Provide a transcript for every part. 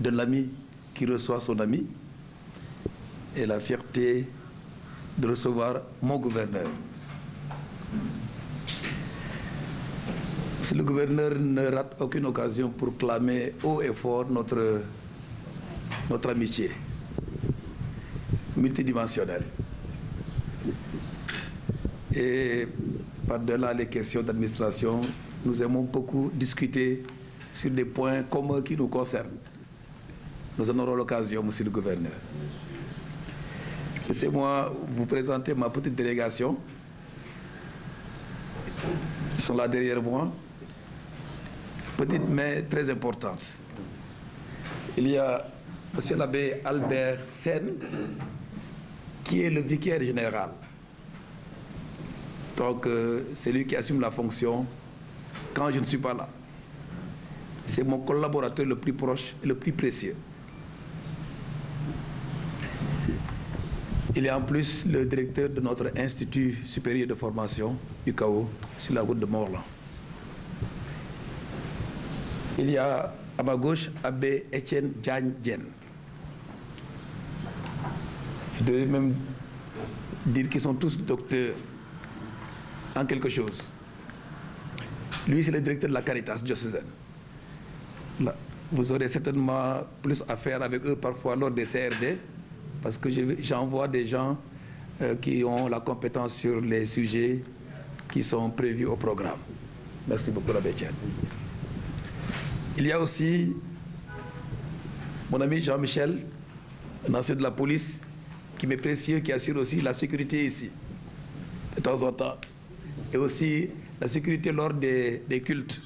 de l'ami qui reçoit son ami et la fierté de recevoir mon gouverneur. Le gouverneur ne rate aucune occasion pour clamer haut et fort notre amitié multidimensionnelle. Et par-delà les questions d'administration, nous aimons beaucoup discuter sur des points communs qui nous concernent. Nous en aurons l'occasion, monsieur le gouverneur. Laissez-moi vous présenter ma petite délégation. Ils sont là derrière moi. Petite mais très importante. Il y a monsieur l'abbé Albert Sen, qui est le vicaire général. Donc, c'est lui qui assume la fonction quand je ne suis pas là. C'est mon collaborateur le plus proche et le plus précieux. Il est en plus le directeur de notre Institut supérieur de formation, UCAO, sur la route de Morlan. Il y a à ma gauche abbé Etienne Diagne Diène. Je devrais même dire qu'ils sont tous docteurs en quelque chose. Lui, c'est le directeur de la Caritas diocésaine. Là, vous aurez certainement plus à faire avec eux parfois lors des CRD, parce que j'envoie des gens qui ont la compétence sur les sujets qui sont prévus au programme. Merci beaucoup, l'abbé Etienne. Il y a aussi mon ami Jean-Michel, un ancien de la police, qui m'est précieux, qui assure aussi la sécurité ici, de temps en temps. Et aussi la sécurité lors des cultes.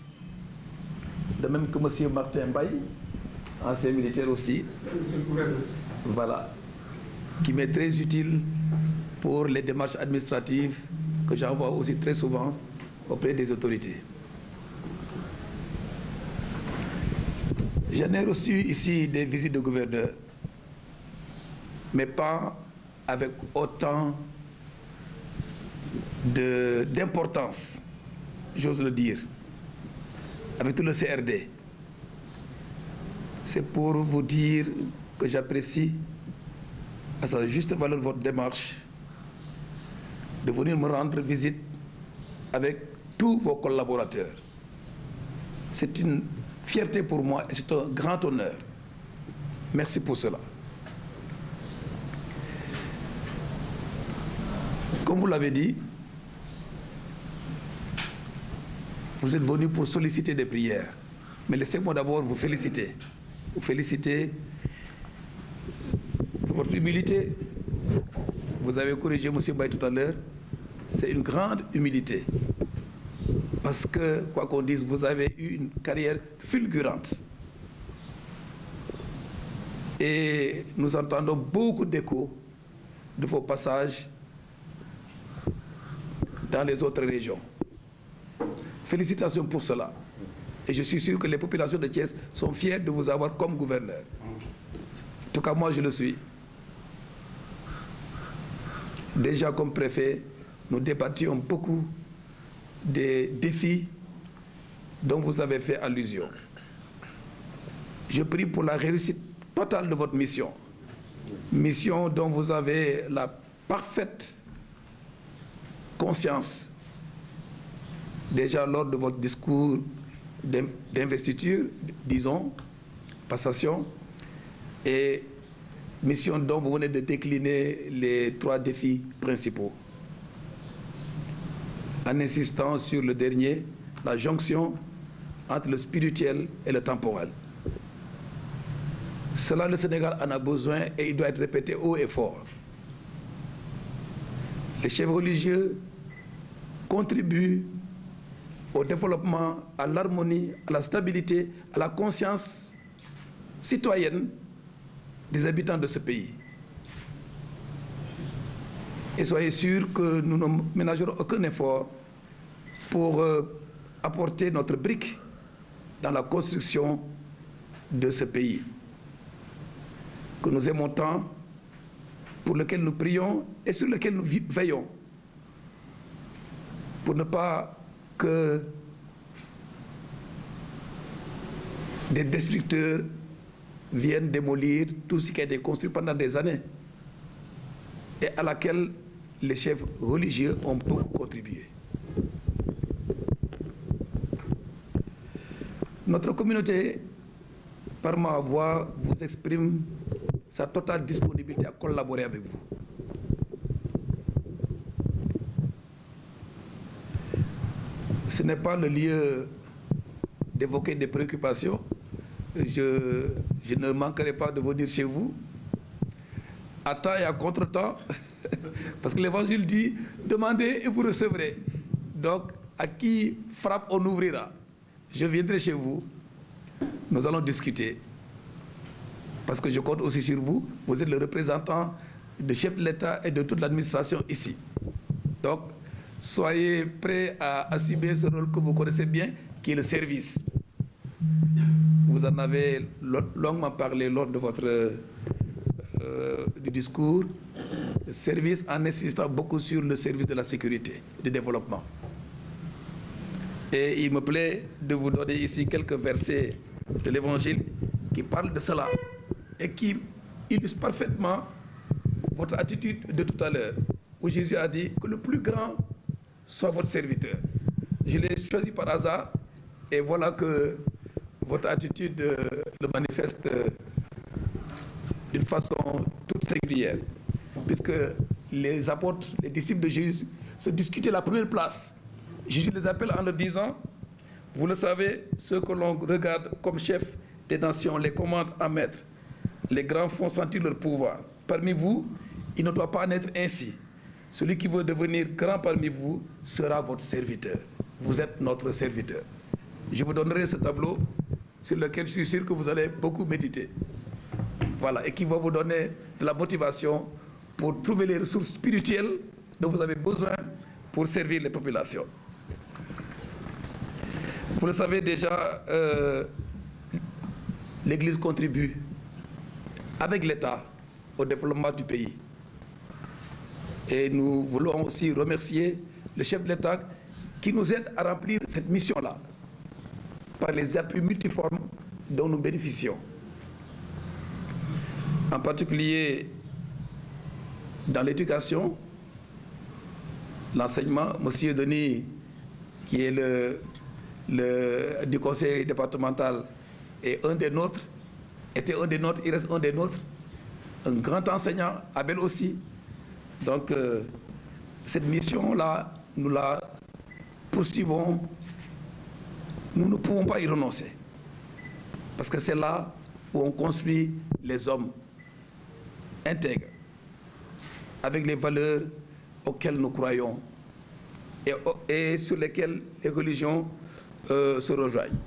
De même que M. Martin Baye, ancien militaire aussi. Voilà. Qui m'est très utile pour les démarches administratives que j'envoie aussi très souvent auprès des autorités. J'en ai reçu ici des visites de gouverneurs, mais pas avec autant d'importance, j'ose le dire, avec tout le CRD. C'est pour vous dire que j'apprécie à sa juste valeur votre démarche de venir me rendre visite avec tous vos collaborateurs. C'est une fierté pour moi et c'est un grand honneur. Merci pour cela. Comme vous l'avez dit, vous êtes venu pour solliciter des prières. Mais laissez-moi d'abord vous féliciter. Vous féliciter pour votre humilité. Vous avez corrigé M. Baye tout à l'heure. C'est une grande humilité. Parce que, quoi qu'on dise, vous avez eu une carrière fulgurante. Et nous entendons beaucoup d'échos de vos passages dans les autres régions. Félicitations pour cela. Et je suis sûr que les populations de Thiès sont fières de vous avoir comme gouverneur. En tout cas, moi, je le suis. Déjà, comme préfet, nous débattions beaucoup des défis dont vous avez fait allusion. Je prie pour la réussite totale de votre mission. Mission dont vous avez la parfaite conscience, déjà lors de votre discours d'investiture, disons, passation, et mission dont vous venez de décliner les 3 défis principaux. En insistant sur le dernier, la jonction entre le spirituel et le temporel. Cela, le Sénégal en a besoin et il doit être répété haut et fort. Les chefs religieux contribuent au développement, à l'harmonie, à la stabilité, à la conscience citoyenne des habitants de ce pays. Et soyez sûrs que nous ne ménagerons aucun effort pour apporter notre brique dans la construction de ce pays que nous aimons tant, pour lequel nous prions et sur lequel nous veillons, pour ne pas que des destructeurs viennent démolir tout ce qui a été construit pendant des années et à laquelle les chefs religieux ont beaucoup contribué. Notre communauté, par ma voix, vous exprime sa totale disponibilité à collaborer avec vous. Ce n'est pas le lieu d'évoquer des préoccupations. Je ne manquerai pas de vous dire chez vous, à temps et à contre-temps, parce que l'Évangile dit « Demandez et vous recevrez ». Donc, à qui frappe, on ouvrira. Je viendrai chez vous, nous allons discuter, parce que je compte aussi sur vous. Vous êtes le représentant du chef de l'État et de toute l'administration ici. Donc, soyez prêts à assumer ce rôle que vous connaissez bien, qui est le service. Vous en avez longuement parlé lors de votre du discours. Le service, en insistant beaucoup sur le service de la sécurité, du développement. Et il me plaît de vous donner ici quelques versets de l'Évangile qui parlent de cela et qui illustrent parfaitement votre attitude de tout à l'heure, où Jésus a dit que le plus grand soit votre serviteur. Je l'ai choisi par hasard et voilà que votre attitude le manifeste d'une façon toute singulière, puisque les apôtres, les disciples de Jésus se disputaient la première place. Jésus les appelle en leur disant, vous le savez, ceux que l'on regarde comme chefs des nations les commandent à maître. Les grands font sentir leur pouvoir. Parmi vous, il ne doit pas en être ainsi. Celui qui veut devenir grand parmi vous sera votre serviteur. Vous êtes notre serviteur. Je vous donnerai ce tableau sur lequel je suis sûr que vous allez beaucoup méditer. Voilà, et qui va vous donner de la motivation pour trouver les ressources spirituelles dont vous avez besoin pour servir les populations. Vous le savez déjà, l'Église contribue avec l'État au développement du pays. Et nous voulons aussi remercier le chef de l'État qui nous aide à remplir cette mission-là par les appuis multiformes dont nous bénéficions. En particulier dans l'éducation, l'enseignement, M. Denis, qui est du conseil départemental, est un des nôtres, était un des nôtres, il reste un des nôtres, un grand enseignant, Abel aussi. Donc, cette mission-là, nous la poursuivons, nous ne pouvons pas y renoncer. Parce que c'est là où on construit les hommes intègres, avec les valeurs auxquelles nous croyons et sur lesquelles les religions se rejoignent.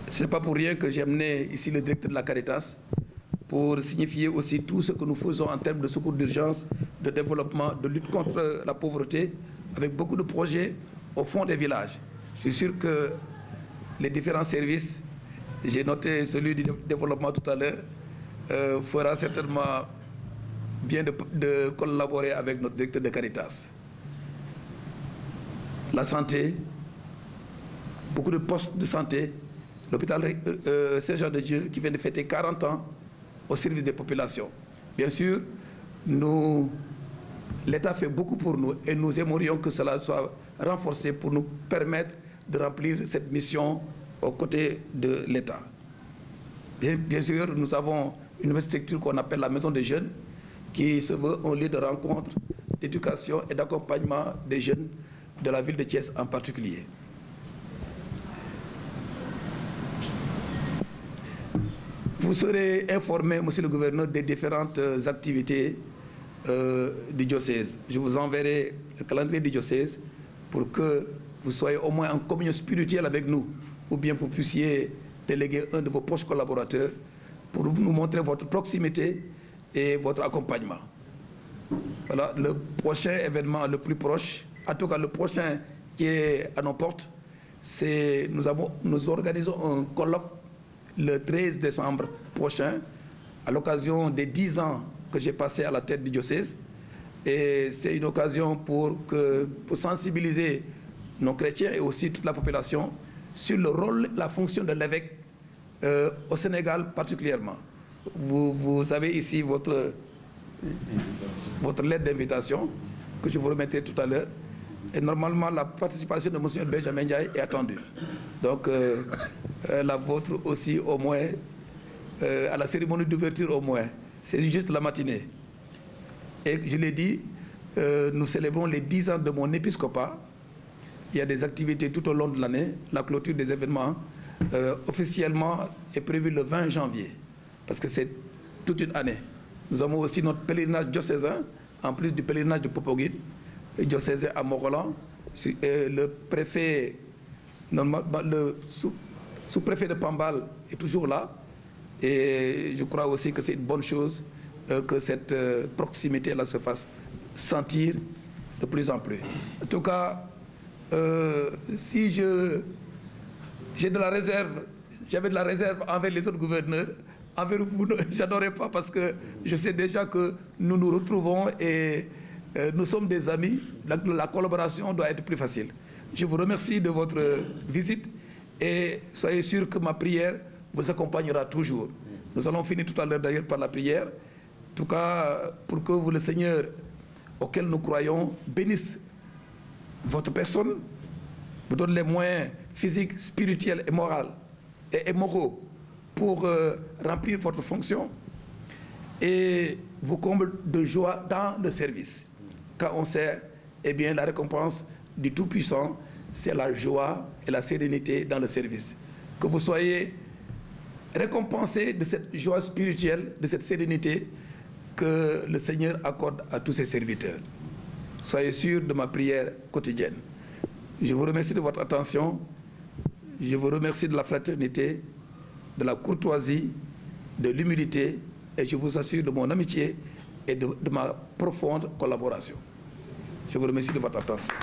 Ce n'est pas pour rien que j'ai amené ici le directeur de la Caritas pour signifier aussi tout ce que nous faisons en termes de secours d'urgence, de développement, de lutte contre la pauvreté, avec beaucoup de projets au fond des villages. Je suis sûr que les différents services, j'ai noté celui du développement tout à l'heure, fera certainement bien de collaborer avec notre directeur de Caritas. La santé, beaucoup de postes de santé, l'hôpital Saint-Jean-de-Dieu qui vient de fêter 40 ans au service des populations. Bien sûr, l'État fait beaucoup pour nous et nous aimerions que cela soit renforcé pour nous permettre de remplir cette mission aux côtés de l'État. Bien sûr, nous avons une nouvelle structure qu'on appelle la Maison des Jeunes, qui se veut un lieu de rencontre, d'éducation et d'accompagnement des jeunes de la ville de Thiès en particulier. Vous serez informé, monsieur le gouverneur, des différentes activités du diocèse. Je vous enverrai le calendrier du diocèse pour que vous soyez au moins en communion spirituelle avec nous, ou bien vous puissiez déléguer un de vos proches collaborateurs pour nous montrer votre proximité et votre accompagnement. Voilà, le prochain événement le plus proche, en tout cas le prochain qui est à nos portes, c'est nous organisons un colloque le 13 décembre prochain, à l'occasion des 10 ans que j'ai passé à la tête du diocèse. Et c'est une occasion pour sensibiliser nos chrétiens et aussi toute la population sur le rôle, la fonction de l'évêque au Sénégal particulièrement. Vous avez ici votre lettre d'invitation que je vous remettrai tout à l'heure. Et normalement, la participation de M. Benjamin Ndiaye est attendue. Donc, la vôtre aussi au moins, à la cérémonie d'ouverture au moins. C'est juste la matinée. Et je l'ai dit, nous célébrons les 10 ans de mon épiscopat. Il y a des activités tout au long de l'année. La clôture des événements officiellement est prévue le 20 janvier, parce que c'est toute une année. Nous avons aussi notre pèlerinage diocésain, en plus du pèlerinage de Popoguine, diocésain à Morolan. Le préfet, le sous-préfet de Pambal est toujours là. Et je crois aussi que c'est une bonne chose que cette proximité-là se fasse sentir de plus en plus. En tout cas, si j'ai de la réserve, j'avais de la réserve envers les autres gouverneurs, envers vous, j'adorais pas, parce que je sais déjà que nous nous retrouvons et nous sommes des amis. La collaboration doit être plus facile. Je vous remercie de votre visite et soyez sûr que ma prière vous accompagnera toujours. Nous allons finir tout à l'heure d'ailleurs par la prière. En tout cas, pour que vous, le Seigneur, auquel nous croyons, bénisse votre personne, vous donne les moyens physiques, spirituels et moraux pour remplir votre fonction et vous comble de joie dans le service. Quand on sert, eh bien, la récompense du Tout-Puissant, c'est la joie et la sérénité dans le service. Que vous soyez récompensés de cette joie spirituelle, de cette sérénité que le Seigneur accorde à tous ses serviteurs. Soyez sûrs de ma prière quotidienne. Je vous remercie de votre attention. Je vous remercie de la fraternité, de la courtoisie, de l'humilité, et je vous assure de mon amitié et de ma profonde collaboration. Je vous remercie de votre attention.